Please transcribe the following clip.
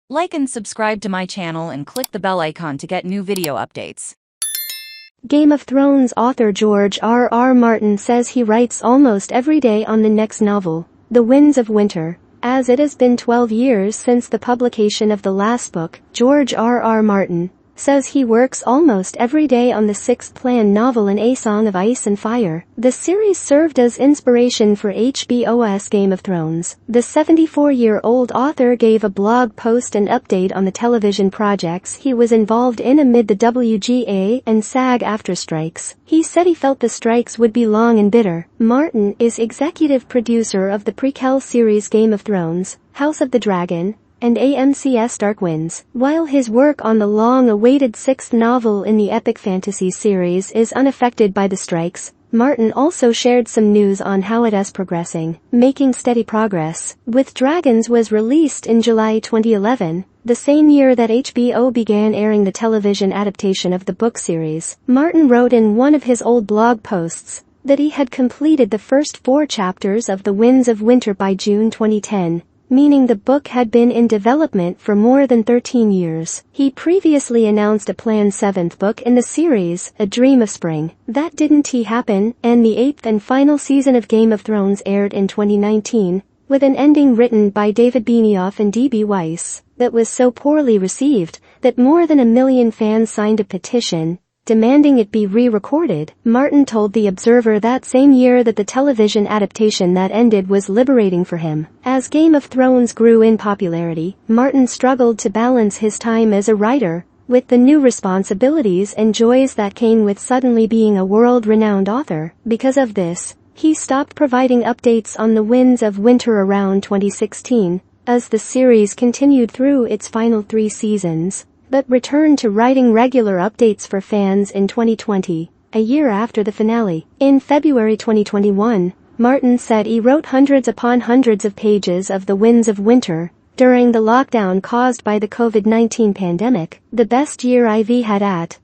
Like and subscribe to my channel and click the bell icon to get new video updates. Game of Thrones author George R.R. Martin says he writes almost every day on the next novel, The Winds of Winter. As it has been 12 years since the publication of the last book, George R.R. Martin says he works almost every day on the sixth planned novel in A Song of Ice and Fire. The series served as inspiration for HBO's Game of Thrones. The 74-year-old author gave a blog post and update on the television projects he was involved in amid the WGA and SAG-AFTRA strikes. He said he felt the strikes would be long and bitter. Martin is executive producer of the prequel series Game of Thrones, House of the Dragon, and AMC's Dark Winds. While his work on the long-awaited sixth novel in the epic fantasy series is unaffected by the strikes, Martin also shared some news on how it is progressing, making steady progress. With Dragons was released in July 2011, the same year that HBO began airing the television adaptation of the book series. Martin wrote in one of his old blog posts that he had completed the first 4 chapters of The Winds of Winter by June 2010. Meaning the book had been in development for more than 13 years. He previously announced a planned 7th book in the series, A Dream of Spring. That didn't happen, and the 8th and final season of Game of Thrones aired in 2019, with an ending written by David Benioff and D.B. Weiss, that was so poorly received that more than 1 million fans signed a petition demanding it be re-recorded. Martin told The Observer that same year that the television adaptation that ended was liberating for him. As Game of Thrones grew in popularity, Martin struggled to balance his time as a writer with the new responsibilities and joys that came with suddenly being a world-renowned author. Because of this, he stopped providing updates on The Winds of Winter around 2016, as the series continued through its final 3 seasons, but returned to writing regular updates for fans in 2020, a year after the finale. In February 2021, Martin said he wrote hundreds upon hundreds of pages of The Winds of Winter during the lockdown caused by the COVID-19 pandemic, the best year I've had at